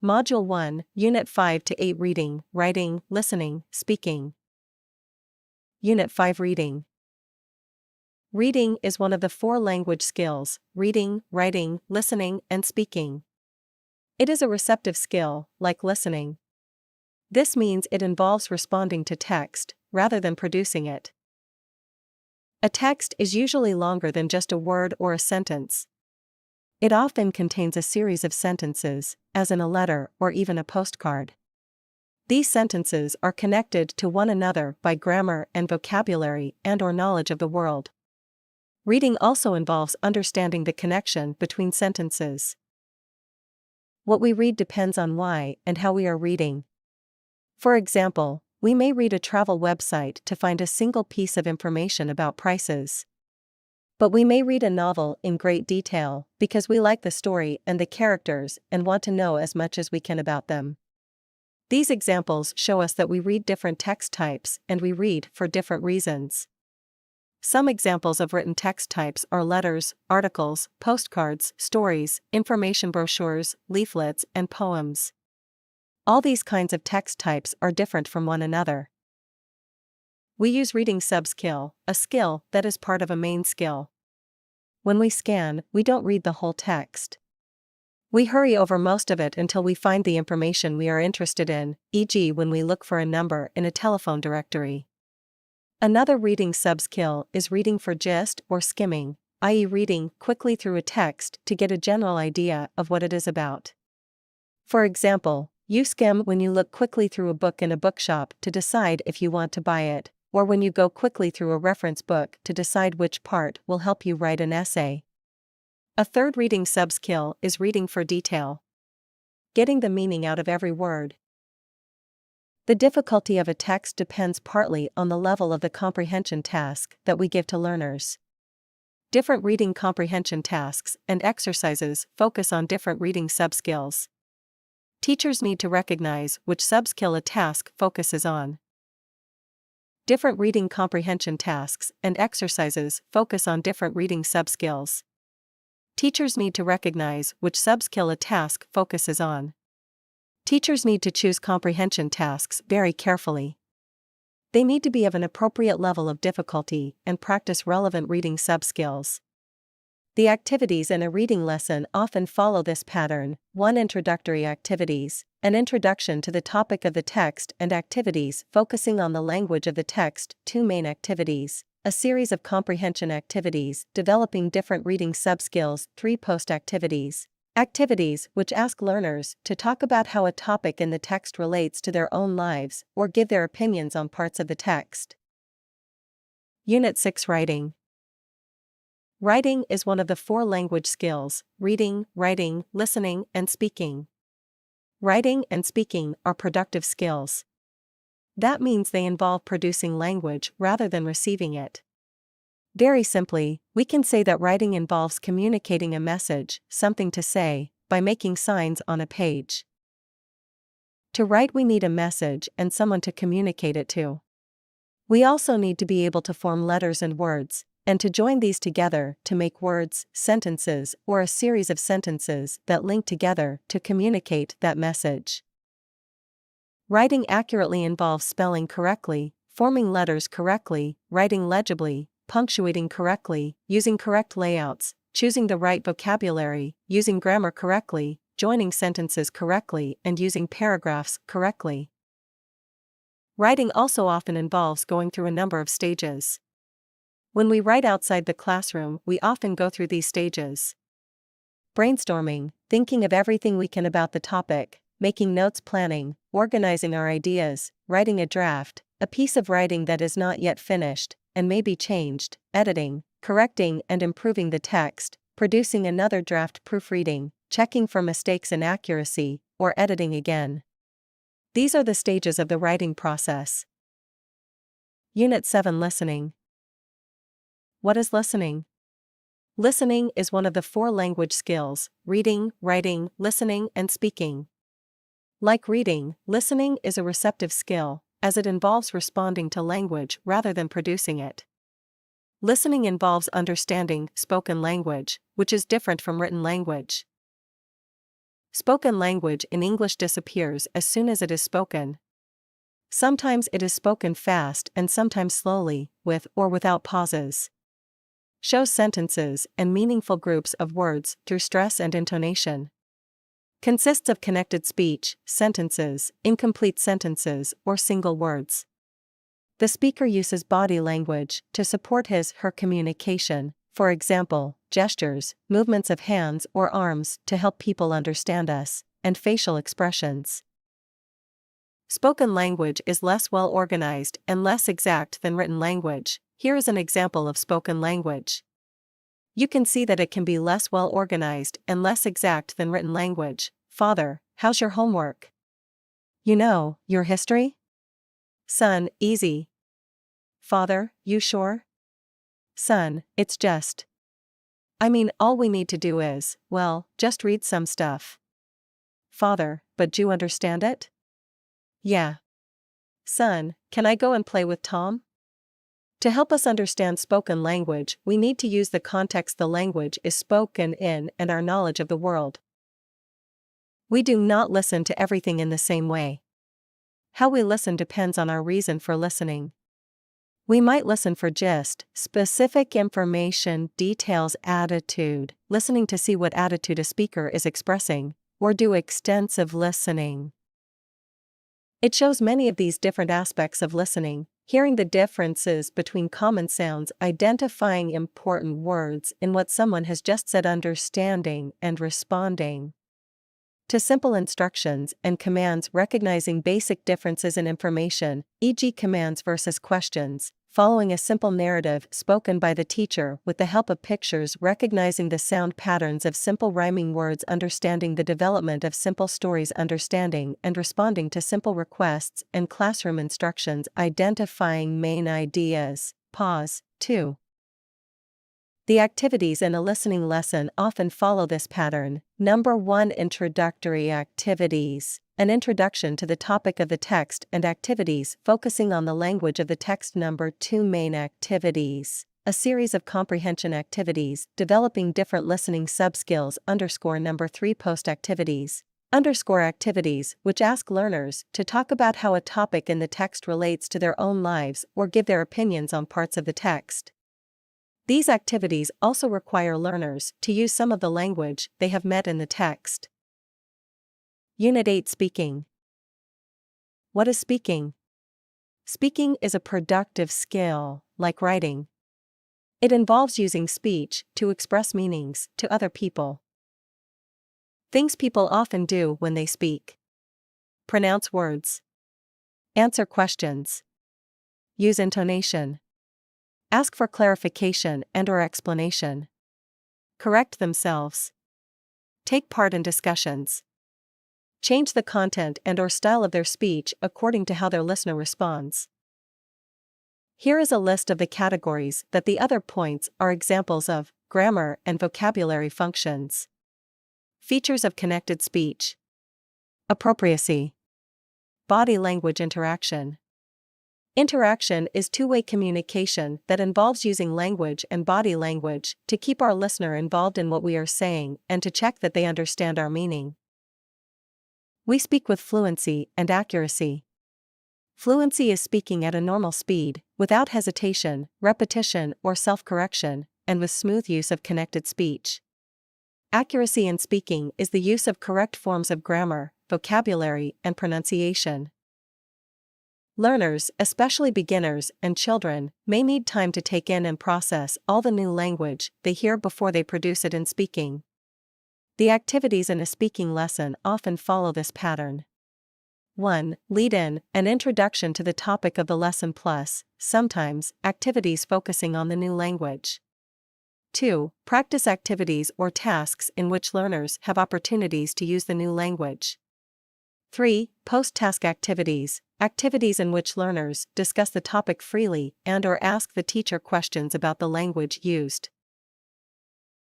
Module 1, Unit 5 to 8 Reading, Writing, Listening, Speaking. Unit 5 Reading. Reading is one of the 4 language skills: reading, writing, listening, and speaking. It is a receptive skill, like listening. This means it involves responding to text, rather than producing it. A text is usually longer than just a word or a sentence. It often contains a series of sentences, as in a letter or even a postcard. These sentences are connected to one another by grammar and vocabulary and/or knowledge of the world. Reading also involves understanding the connection between sentences. What we read depends on why and how we are reading. For example, we may read a travel website to find a single piece of information about prices. But we may read a novel in great detail because we like the story and the characters and want to know as much as we can about them. These examples show us that we read different text types and we read for different reasons. Some examples of written text types are letters, articles, postcards, stories, information brochures, leaflets, and poems. All these kinds of text types are different from one another. We use reading sub-skill, a skill that is part of a main skill. When we scan, we don't read the whole text. We hurry over most of it until we find the information we are interested in, e.g. when we look for a number in a telephone directory. Another reading sub-skill is reading for gist or skimming, i.e. reading quickly through a text to get a general idea of what it is about. For example, you skim when you look quickly through a book in a bookshop to decide if you want to buy it, or when you go quickly through a reference book to decide which part will help you write an essay. A third reading sub-skill is reading for detail. Getting the meaning out of every word. The difficulty of a text depends partly on the level of the comprehension task that we give to learners. Different reading comprehension tasks and exercises focus on different reading sub-skills. Teachers need to recognize which sub-skill a task focuses on. Different reading comprehension tasks and exercises focus on different reading sub-skills. Teachers need to recognize which sub-skill a task focuses on. Teachers need to choose comprehension tasks very carefully. They need to be of an appropriate level of difficulty and practice relevant reading sub-skills. The activities in a reading lesson often follow this pattern: 1. Introductory activities, an introduction to the topic of the text and activities focusing on the language of the text. 2. Main activities, a series of comprehension activities developing different reading sub-skills. 3. Post activities, activities which ask learners to talk about how a topic in the text relates to their own lives or give their opinions on parts of the text. Unit 6 Writing. Writing is one of the 4 language skills: reading, writing, listening, and speaking. Writing and speaking are productive skills. That means they involve producing language rather than receiving it. Very simply, we can say that writing involves communicating a message, something to say, by making signs on a page. To write, we need a message and someone to communicate it to. We also need to be able to form letters and words, and to join these together to make words, sentences, or a series of sentences that link together to communicate that message. Writing accurately involves spelling correctly, forming letters correctly, writing legibly, punctuating correctly, using correct layouts, choosing the right vocabulary, using grammar correctly, joining sentences correctly, and using paragraphs correctly. Writing also often involves going through a number of stages. When we write outside the classroom, we often go through these stages: brainstorming, thinking of everything we can about the topic, making notes, planning, organizing our ideas, writing a draft, a piece of writing that is not yet finished and may be changed, editing, correcting and improving the text, producing another draft, proofreading, checking for mistakes and accuracy, or editing again. These are the stages of the writing process. Unit 7 Listening. What is listening? Listening is one of the 4 language skills: reading, writing, listening, and speaking. Like reading, listening is a receptive skill, as it involves responding to language rather than producing it. Listening involves understanding spoken language, which is different from written language. Spoken language in English disappears as soon as it is spoken. Sometimes it is spoken fast and sometimes slowly, with or without pauses. Shows sentences and meaningful groups of words through stress and intonation. Consists of connected speech, sentences, incomplete sentences, or single words. The speaker uses body language to support his/her communication, for example, gestures, movements of hands or arms to help people understand us, and facial expressions. Spoken language is less well organized and less exact than written language. Here is an example of spoken language. You can see that it can be less well organized and less exact than written language. Father, how's your homework? You know, your history? Son, easy. Father, you sure? Son, it's just. I mean, all we need to do is, well, just read some stuff. Father, but do you understand it? Yeah. Son, can I go and play with Tom? To help us understand spoken language, we need to use the context the language is spoken in and our knowledge of the world. We do not listen to everything in the same way. How we listen depends on our reason for listening. We might listen for gist, specific information, details, attitude, listening to see what attitude a speaker is expressing, or do extensive listening. It shows many of these different aspects of listening, hearing the differences between common sounds, identifying important words in what someone has just said, understanding and responding to simple instructions and commands, recognizing basic differences in information, e.g. commands versus questions, following a simple narrative spoken by the teacher with the help of pictures, recognizing the sound patterns of simple rhyming words, understanding the development of simple stories, understanding and responding to simple requests and classroom instructions, identifying main ideas. Pause. 2. The activities in a listening lesson often follow this pattern. Number 1. Introductory activities. An introduction to the topic of the text and activities focusing on the language of the text. Number 2. Main activities. A series of comprehension activities developing different listening subskills. Number 3. Post activities. Activities which ask learners to talk about how a topic in the text relates to their own lives or give their opinions on parts of the text. These activities also require learners to use some of the language they have met in the text. Unit 8. Speaking. What is speaking? Speaking is a productive skill, like writing. It involves using speech to express meanings to other people. Things people often do when they speak: pronounce words, answer questions, use intonation, ask for clarification and/or explanation, correct themselves, take part in discussions, change the content and/or style of their speech according to how their listener responds. Here is a list of the categories that the other points are examples of: grammar and vocabulary functions, features of connected speech, appropriacy, body language interaction. Interaction is two-way communication that involves using language and body language to keep our listener involved in what we are saying and to check that they understand our meaning. We speak with fluency and accuracy. Fluency is speaking at a normal speed, without hesitation, repetition, or self-correction, and with smooth use of connected speech. Accuracy in speaking is the use of correct forms of grammar, vocabulary, and pronunciation. Learners, especially beginners and children, may need time to take in and process all the new language they hear before they produce it in speaking. The activities in a speaking lesson often follow this pattern. 1. Lead-in, an introduction to the topic of the lesson plus, sometimes, activities focusing on the new language. 2. Practice activities or tasks in which learners have opportunities to use the new language. 3. Post-task activities, activities in which learners discuss the topic freely and/or ask the teacher questions about the language used.